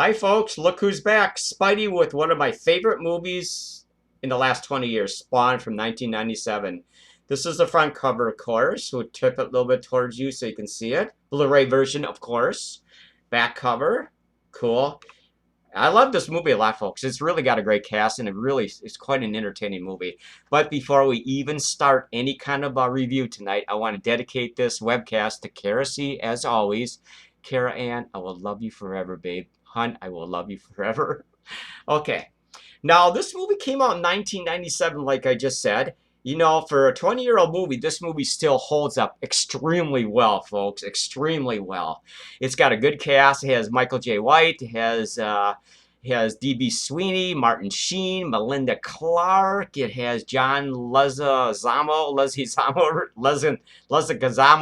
Hi, folks. Look who's back. Spidey with one of my favorite movies in the last 20 years, Spawn from 1997. This is the front cover, of course. We'll tip it a little bit towards you so you can see it. Blu-ray version, of course. Back cover. Cool. I love this movie a lot, folks. It's really got a great cast, and it's quite an entertaining movie. But before we even start any kind of review tonight, I want to dedicate this webcast to Kara C, as always. Kara Ann, I will love you forever, babe. Hunt, I will love you forever. Okay. Now, this movie came out in 1997, like I just said. You know, for a 20-year-old movie, this movie still holds up extremely well, folks. Extremely well. It's got a good cast. It has Michael J. White. It has D.B. Sweeney, Martin Sheen, Melinda Clarke. It has John Leguizamo,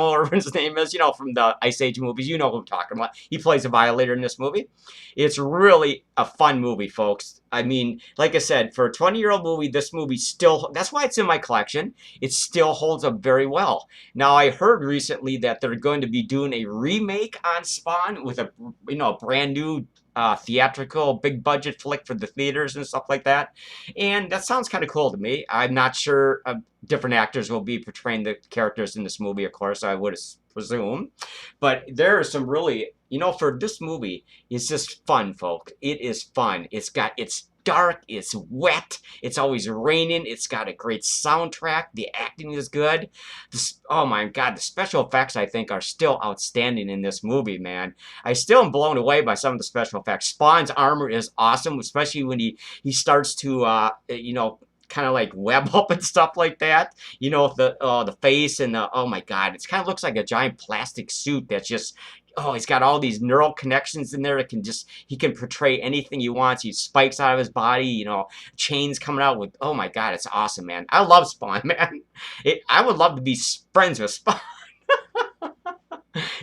or his name is, you know, from the Ice Age movies. You know who I'm talking about. He plays a Violator in this movie. It's really a fun movie, folks. I mean, like I said, for a 20-year-old movie, this movie still, that's why it's in my collection. It still holds up very well. Now, I heard recently that they're going to be doing a remake on Spawn with a, you know, a brand new theatrical, big budget flick for the theaters and stuff like that. And that sounds kind of cool to me. I'm not sure different actors will be portraying the characters in this movie, of course, I would presume. But there are some really, you know, for this movie, it's just fun, folks. It is fun. It's dark, it's wet, it's always raining, it's got a great soundtrack, the acting is good. Oh my god, the special effects, I think, are still outstanding in this movie, man. I still am blown away by some of the special effects. Spawn's armor is awesome, especially when he starts to you know, kind of like web up and stuff like that. You know, the face and the, oh my god, it kind of looks like a giant plastic suit that's just, oh, he's got all these neural connections in there that can just, he can portray anything he wants. He spikes out of his body, you know, chains coming out with, oh my god, it's awesome, man. I love Spawn, man. I would love to be friends with Spawn.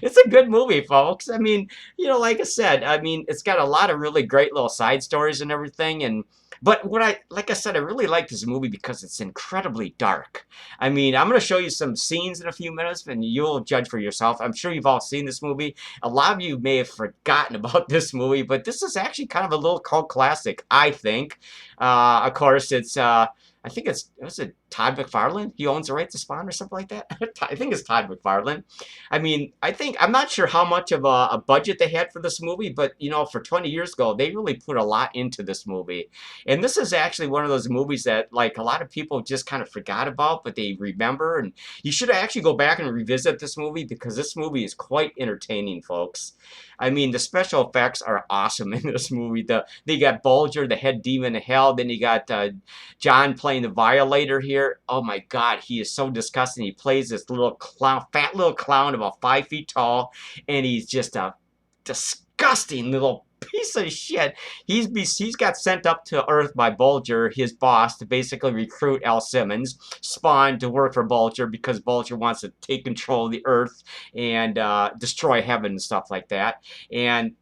It's a good movie, folks. I mean, you know, like I said, I mean, it's got a lot of really great little side stories and everything. And but like I said, I really like this movie because it's incredibly dark. I mean, I'm going to show you some scenes in a few minutes, and you'll judge for yourself. I'm sure you've all seen this movie. A lot of you may have forgotten about this movie, but this is actually kind of a little cult classic, I think. Of course, I think was it Todd McFarlane? He owns the right to Spawn or something like that. I think it's Todd McFarlane. I mean, I'm not sure how much of a budget they had for this movie, but you know, for 20 years ago, they really put a lot into this movie. And this is actually one of those movies that, like, a lot of people just kind of forgot about, but they remember. And you should actually go back and revisit this movie because this movie is quite entertaining, folks. I mean, the special effects are awesome in this movie. They got Bulger, the head demon of hell. Then you got John playing the Violator here. Oh my god, he is so disgusting. He plays this little clown, fat little clown about 5 feet tall, and he's just a disgusting little piece of shit. He's got sent up to Earth by Bulger, his boss, to basically recruit Al Simmons, Spawn, to work for Bulger because Bulger wants to take control of the Earth and destroy heaven and stuff like that. And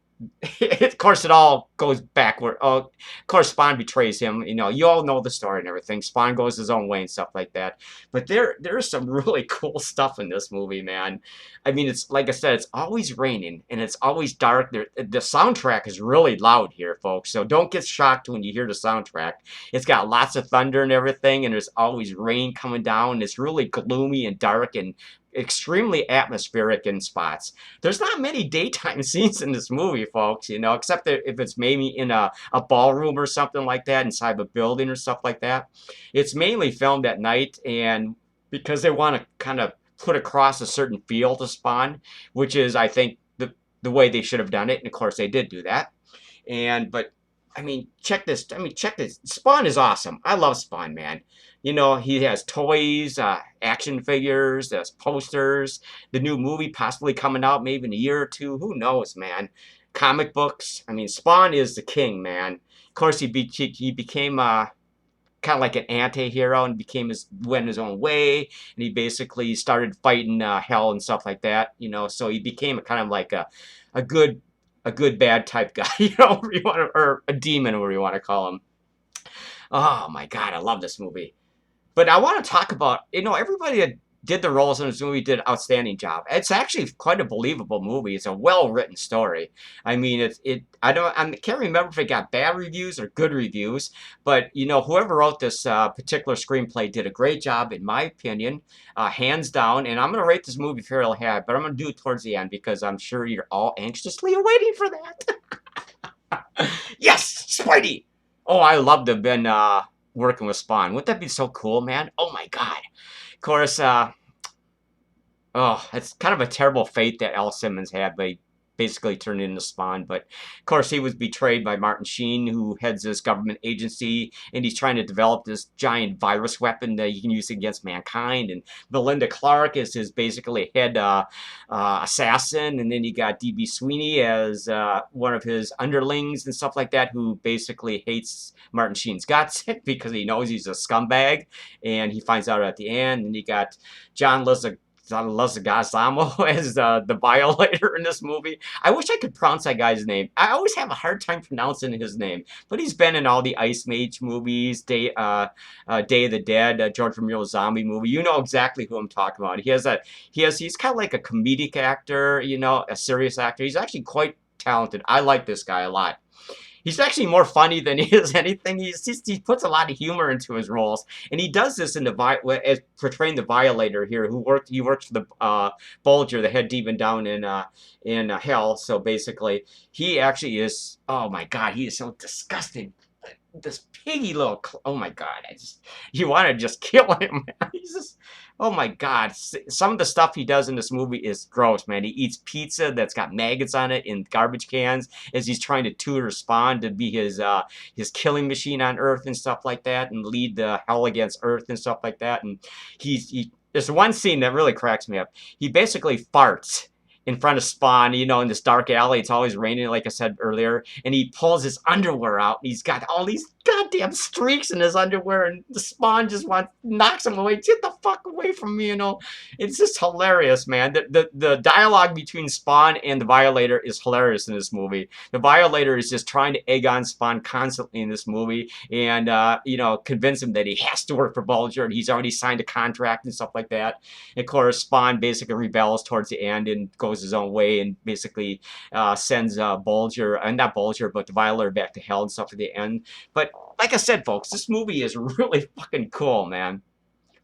of course, it all goes backward. Oh, of course, Spawn betrays him. You know, you all know the story and everything. Spawn goes his own way and stuff like that. But there's some really cool stuff in this movie, man. I mean, it's like I said, it's always raining and it's always dark. The soundtrack is really loud here, folks. So don't get shocked when you hear the soundtrack. It's got lots of thunder and everything, and there's always rain coming down. It's really gloomy and dark and extremely atmospheric in spots. There's not many daytime scenes in this movie, folks, you know, except if it's maybe in a ballroom or something like that, inside of a building or stuff like that. It's mainly filmed at night, and because they want to kind of put across a certain feel to Spawn, which is, I think, the way they should have done it, and of course they did do that. But I mean, check this. Spawn is awesome. I love Spawn, man. You know, he has toys, action figures, there's posters, the new movie possibly coming out maybe in a year or two. Who knows, man? Comic books. I mean, Spawn is the king, man. Of course, he became kind of like an anti-hero and went his own way, and he basically started fighting hell and stuff like that. You know, so he became kind of like a good bad type guy, you know, or a demon, or whatever you want to call him. Oh my god, I love this movie. But I want to talk about, you know, everybody did the roles in this movie, did an outstanding job. It's actually quite a believable movie. It's a well-written story. I mean, I can't remember if it got bad reviews or good reviews, but you know, whoever wrote this particular screenplay did a great job, in my opinion, hands down. And I'm gonna rate this movie fairly high, but I'm gonna do it towards the end because I'm sure you're all anxiously waiting for that. Yes, Spidey. Oh, I love to have been working with Spawn. Wouldn't that be so cool, man? Oh my God. Of course, oh, it's kind of a terrible fate that Al Simmons had, but he basically turned into Spawn. But of course, he was betrayed by Martin Sheen, who heads this government agency, and he's trying to develop this giant virus weapon that he can use against mankind. And Melinda Clarke is his basically head assassin, and then you got DB Sweeney as one of his underlings and stuff like that, who basically hates Martin Sheen's guts because he knows he's a scumbag, and he finds out at the end. And you got John Leguizamo as the Violator in this movie. I wish I could pronounce that guy's name. I always have a hard time pronouncing his name, but he's been in all the Ice Mage movies, Day of the Dead, George Romero's zombie movie. You know exactly who I'm talking about. He's kind of like a comedic actor, you know, a serious actor. He's actually quite talented. I like this guy a lot. He's actually more funny than he is anything. He puts a lot of humor into his roles, and he does this in as portraying the Violator here, he works for the Bulger, the head demon down in hell. So basically, he actually is. Oh my God, he is so disgusting. This piggy little. Oh my God, you want to just kill him. He's just. Oh my God, some of the stuff he does in this movie is gross, man. He eats pizza that's got maggots on it in garbage cans as he's trying to tutor Spawn to be his killing machine on Earth and stuff like that, and lead the hell against Earth and stuff like that. And there's one scene that really cracks me up. He basically farts in front of Spawn, you know, in this dark alley. It's always raining, like I said earlier, and he pulls his underwear out, and he's got all these goddamn streaks in his underwear, and the Spawn just knocks him away. Get the fuck away from me, you know. It's just hilarious, man. The dialogue between Spawn and the Violator is hilarious in this movie. The Violator is just trying to egg on Spawn constantly in this movie, and you know, convince him that he has to work for Bulger, and he's already signed a contract and stuff like that. And of course, Spawn basically rebels towards the end and goes his own way, and basically sends Bulger, and not Bulger, but the Violator back to hell and stuff at the end. But like I said, folks, this movie is really fucking cool, man.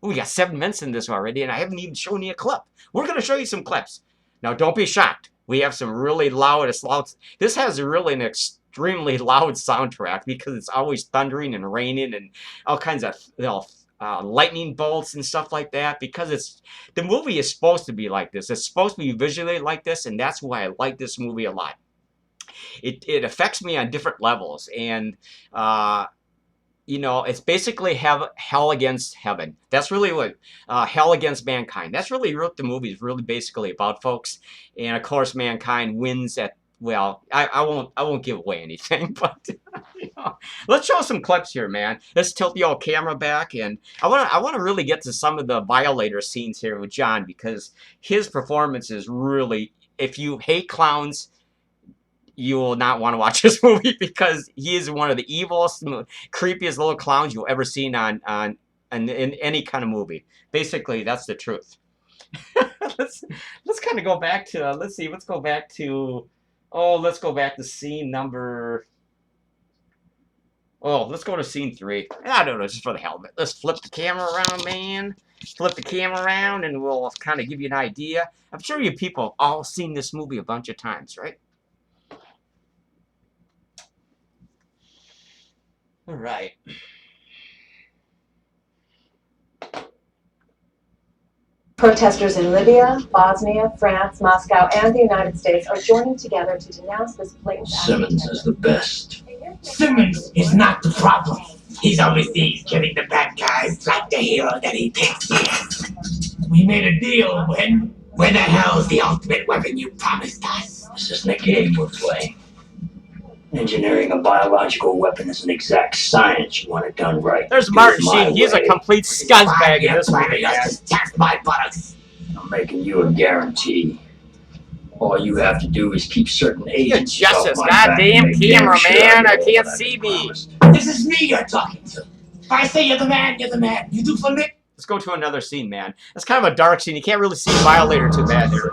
Ooh, we got 7 minutes in this already, and I haven't even shown you a clip. We're going to show you some clips. Now, don't be shocked. We have some really loud. This has really an extremely loud soundtrack because it's always thundering and raining and all kinds of, you know, lightning bolts and stuff like that, because the movie is supposed to be like this. It's supposed to be visually like this, and that's why I like this movie a lot. It affects me on different levels, and you know, it's basically hell against heaven. That's really what hell against mankind. That's really what the movie is really basically about, folks. And of course, mankind wins at. Well, I won't give away anything, but you know, let's show some clips here, man. Let's tilt the old camera back, and I want to really get to some of the Violator scenes here with John, because his performance is really. If you hate clowns, you will not want to watch this movie, because he is one of the evilest, creepiest little clowns you've ever seen in any kind of movie. Basically, that's the truth. let's kind of go back to let's go back to. Oh, let's go back to scene number. Oh, let's go to scene 3. I don't know, just for the hell of it. Let's flip the camera around, man. Flip the camera around, and we'll kind of give you an idea. I'm sure you people have all seen this movie a bunch of times, right? All right. Protesters in Libya, Bosnia, France, Moscow, and the United States are joining together to denounce this blatant. Simmons is the best. Simmons is not the problem. He's overseas killing the bad guys like the hero that he thinks he is. We made a deal when. Where the hell's the ultimate weapon you promised us? This isn't a game we're playing. Engineering a biological weapon is an exact science. You want it done right. There's Martin Sheen. He's a complete scuzzbag in this movie, guys. Test my buttocks. I'm making you a guarantee. All you have to do is keep certain agents. You're just this goddamn camera, man. I can't see me. This is me you're talking to. If I say you're the man, you're the man. You do for me? Let's go to another scene, man. It's kind of a dark scene. You can't really see Violator too bad there.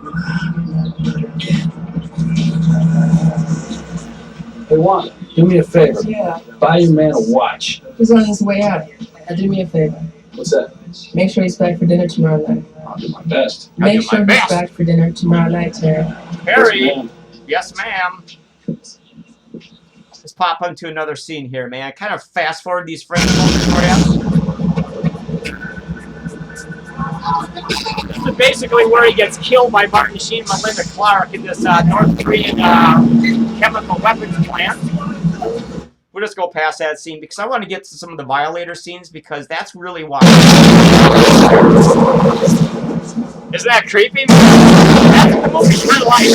Hey, Juan, do me a favor. Yeah. Buy your man a watch. He's on his way out. Now do me a favor. What's that? Make sure he's back for dinner tomorrow night. I'll do my best. Make do my sure he's best. back for dinner tomorrow night, Terry. Harry! Yes, ma'am. Let's pop onto another scene here, man. Kind of fast forward these frames for you. This is basically where he gets killed by Martin Sheen and Melinda Clarke in this North Korean chemical weapons plant. We'll just go past that scene because I want to get to some of the Violator scenes because that's really why. Isn't that creepy? That's the movie kind of like.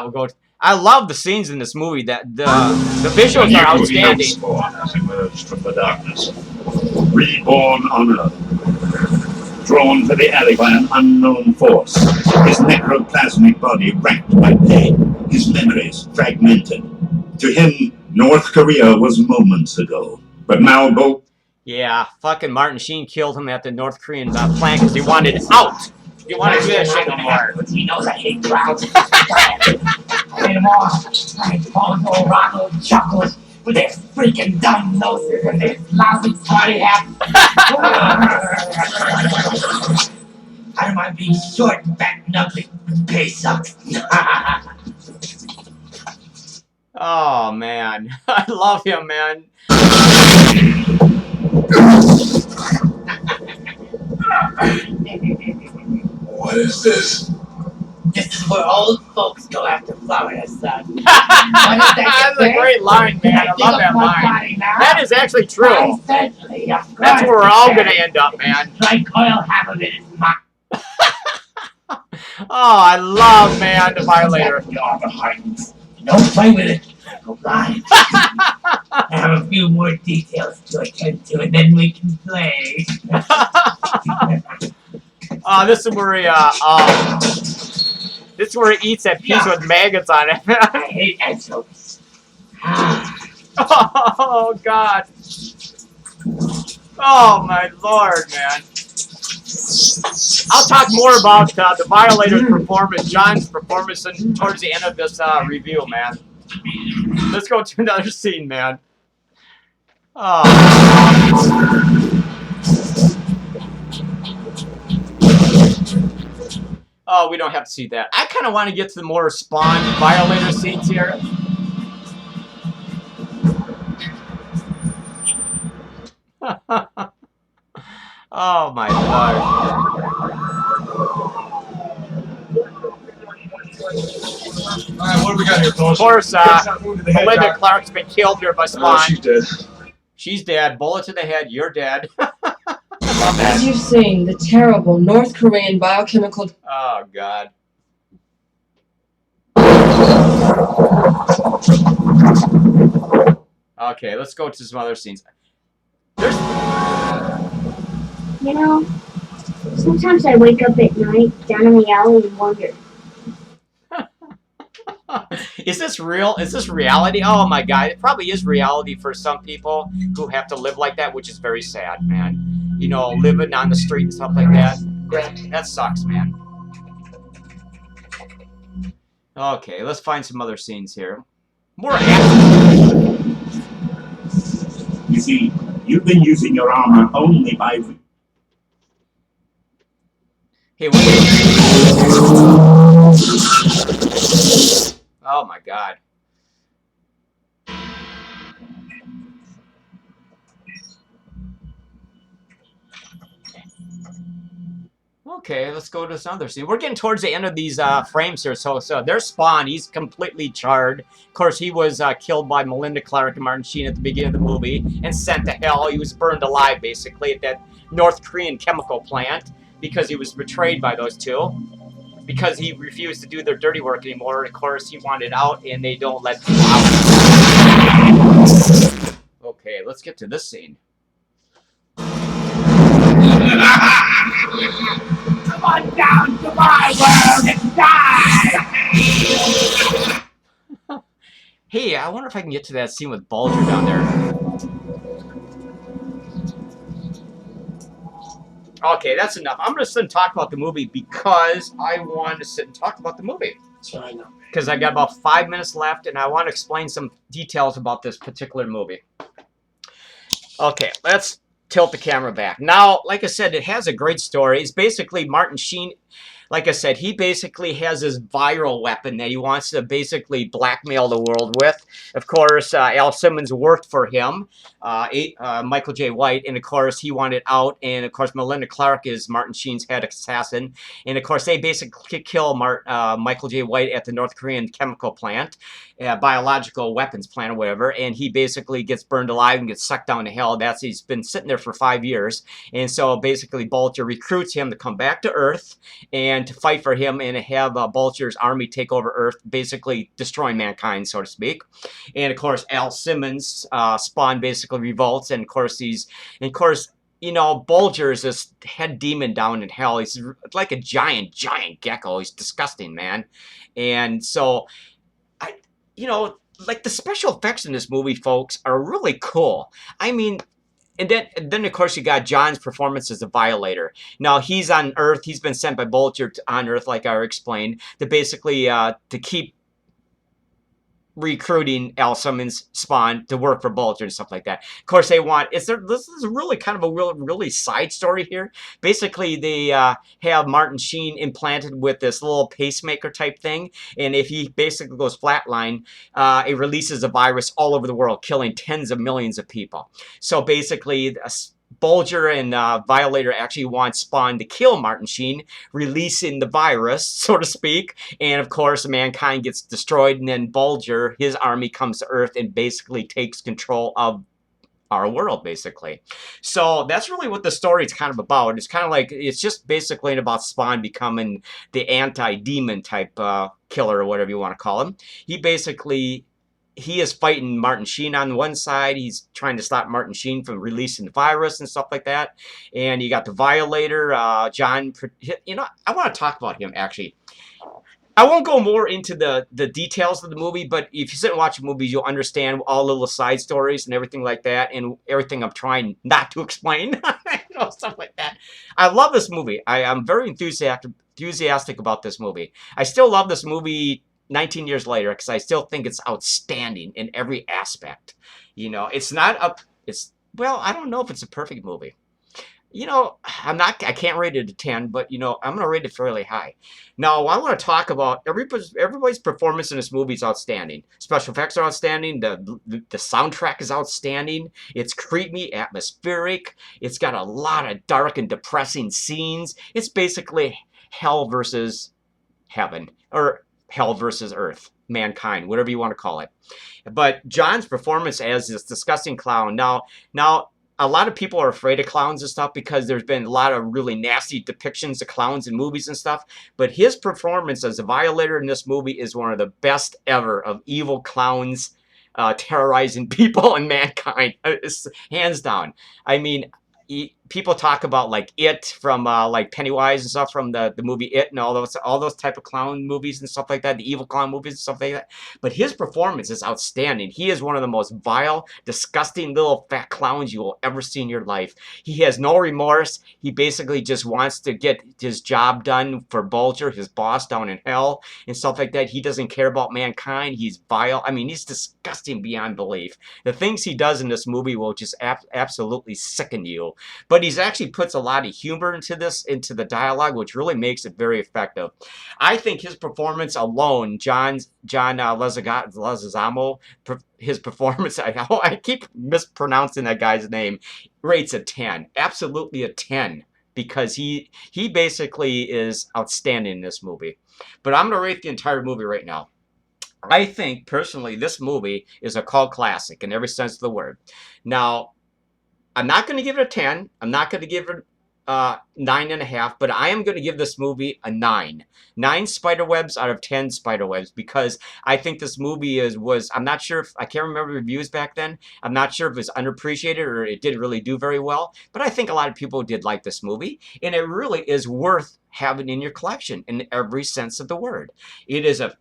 We'll go. I love the scenes in this movie. That the visuals are outstanding. Spawn has emerged from the darkness, reborn on Earth, drawn to the alley by an unknown force. His necroplasmic body racked by pain, his memories fragmented. To him, North Korea was moments ago, but now both. Yeah, fucking Martin Sheen killed him at the North Korean plant because he wanted out. He wanted to do that shit no more. He knows I hate crowds. I hate them all. I Bonzo, Ronald, Chuckles, with their freaking dumb noses and their lousy party hats. How do I be short, fat, and ugly? Pay sucks. Oh man, I love him, man. What is this? This is where old folks go after Florida, son. That's a great line, man. I love that line. That is actually true. That's where we're all gonna end up, man. Like oil, half of it is mine. Oh, I love, man, the Violator. You're the Hardens. Don't play with it. Go blind. I have a few more details to attend to, and then we can play. This is where he, this is where he eats that piece with maggots on it. I hate anchovies. Oh, God. Oh, my Lord, man. I'll talk more about the Violator's performance, John's performance, towards the end of this review, man. Let's go to another scene, man. Oh. Oh, we don't have to see that. I kind of want to get to the more Spawn Violator scenes here. Oh my Lord. Alright, what do we got here, fellas? Of course, Melinda Clarke's been killed here by Spawn. She's dead. She's dead. Bullet to the head. You're dead. As you've seen, the terrible North Korean biochemical... Oh, God. Okay, let's go to some other scenes. There's... You know, sometimes I wake up at night down in the alley and wonder. Is this real? Is this reality? Oh my God, it probably is reality for some people who have to live like that, which is very sad, man. You know, living on the street and stuff like that. That sucks, man. Okay, let's find some other scenes here. More action. You see, you've been using your armor only by... Hey, wait. Oh my God. Okay, let's go to this other scene. We're getting towards the end of these frames here. So there's Spawn. He's completely charred. Of course, he was killed by Melinda Clarke and Martin Sheen at the beginning of the movie and sent to hell. He was burned alive, basically, at that North Korean chemical plant because he was betrayed by those two. Because he refused to do their dirty work anymore. Of course, he wanted out, and they don't let him out. Okay, let's get to this scene. Come on down to my world and die! Hey, I wonder if I can get to that scene with Bulger down there. Okay, that's enough. I'm going to sit and talk about the movie because I want to sit and talk about the movie. So I know. Because I got about 5 minutes left, and I want to explain some details about this particular movie. Okay, let's tilt the camera back. Now, like I said, it has a great story. It's basically Martin Sheen. Like I said, he basically has this viral weapon that he wants to basically blackmail the world with. Of course, Al Simmons worked for him, Michael J. White, and of course, he wanted out. And of course, Melinda Clarke is Martin Sheen's head assassin. And of course, they basically kill Michael J. White at the North Korean chemical plant, biological weapons plant or whatever. And he basically gets burned alive and gets sucked down to hell. He's been sitting there for 5 years. And so basically, Bulger recruits him to come back to Earth and to fight for him and to have Bulger's army take over Earth, basically destroying mankind, so to speak. And of course, Al Simmons' spawn basically revolts, and of course you know, Bulger is this head demon down in hell. He's like a giant gecko. He's disgusting, man. And so, you know, like the special effects in this movie, folks, are really cool. I mean, and then, of course, you got John's performance as a Violator. Now, he's on Earth. He's been sent by Bulger on Earth, like I explained, to basically to keep recruiting Al Simmons' spawn to work for Bulger and stuff like that. Of course, they want... this is really kind of a really side story here. Basically, they have Martin Sheen implanted with this little pacemaker type thing, and if he basically goes flatline, it releases a virus all over the world, killing tens of millions of people. So basically, Bulger and Violator actually want Spawn to kill Martin Sheen, releasing the virus, so to speak. And of course, mankind gets destroyed, and then Bulger, his army, comes to Earth and basically takes control of our world, basically. So that's really what the story is kind of about. It's kind of like, it's just basically about Spawn becoming the anti-demon type killer, or whatever you want to call him. He is fighting Martin Sheen on one side. He's trying to stop Martin Sheen from releasing the virus and stuff like that. And you got the Violator, John. You know, I want to talk about him, actually. I won't go more into the details of the movie, but if you sit and watch the movie, you'll understand all the little side stories and everything like that, and everything I'm trying not to explain. You know, stuff like that. I love this movie. I'm very enthusiastic about this movie. I still love this movie 19 years later, because I still think it's outstanding in every aspect. You know, it's not well, I don't know if it's a perfect movie. You know, I can't rate it a 10, but, you know, I'm going to rate it fairly high. Now, I want to talk about everybody's performance in this movie is outstanding. Special effects are outstanding. The soundtrack is outstanding. It's creepy, atmospheric. It's got a lot of dark and depressing scenes. It's basically hell versus heaven, or hell versus Earth, mankind, whatever you want to call it. But John's performance as this disgusting clown. Now, a lot of people are afraid of clowns and stuff because there's been a lot of really nasty depictions of clowns in movies and stuff. But his performance as a Violator in this movie is one of the best ever of evil clowns terrorizing people and mankind. It's hands down. I mean, people talk about like It from like Pennywise and stuff from the movie It and all those type of clown movies and stuff like that, the evil clown movies and stuff like that. But his performance is outstanding. He is one of the most vile, disgusting little fat clowns you will ever see in your life. He has no remorse. He basically just wants to get his job done for Bulger, his boss down in hell and stuff like that. He doesn't care about mankind. He's vile. I mean, he's disgusting beyond belief. The things he does in this movie will just absolutely sicken you. But he actually puts a lot of humor into the dialogue, which really makes it very effective. I think his performance alone, John Leguizamo, his performance, I keep mispronouncing that guy's name, rates a 10. Absolutely a 10. Because he basically is outstanding in this movie. But I'm going to rate the entire movie right now. I think, personally, this movie is a cult classic in every sense of the word. Now, I'm not going to give it a 10. I'm not going to give it 9.5, but I am going to give this movie a 9. 9 spiderwebs out of 10 spiderwebs, because I think this movie I'm not sure if, I can't remember reviews back then. I'm not sure if it's underappreciated or it did really do very well, but I think a lot of people did like this movie, and it really is worth have it in your collection in every sense of the word. It is an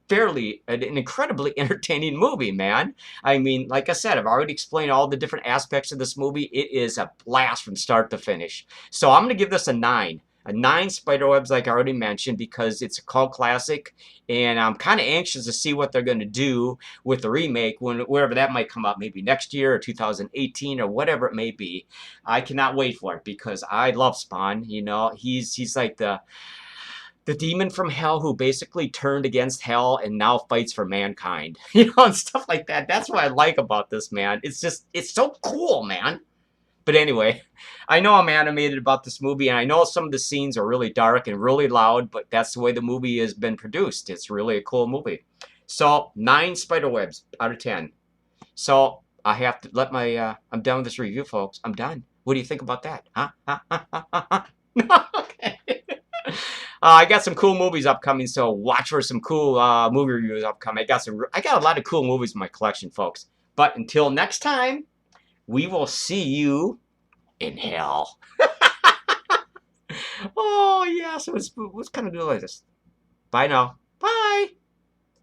incredibly entertaining movie, man. I mean, like I said, I've already explained all the different aspects of this movie. It is a blast from start to finish. So I'm going to give this a 9. A 9 Spiderwebs, like I already mentioned, because it's a cult classic, and I'm kind of anxious to see what they're going to do with the remake, wherever that might come up, maybe next year or 2018 or whatever it may be. I cannot wait for it because I love Spawn. You know, he's like the demon from hell who basically turned against hell and now fights for mankind. You know, and stuff like that. That's what I like about this, man. It's so cool, man. But anyway, I know I'm animated about this movie, and I know some of the scenes are really dark and really loud, but that's the way the movie has been produced. It's really a cool movie. So, 9 Spiderwebs out of 10. So, I have to let my, I'm done with this review, folks. I'm done. What do you think about that? Huh? Okay. I got some cool movies upcoming, so watch for some cool movie reviews upcoming. I got a lot of cool movies in my collection, folks. But until next time, we will see you in hell. Oh, yeah. So let's kind of do like this. Bye now.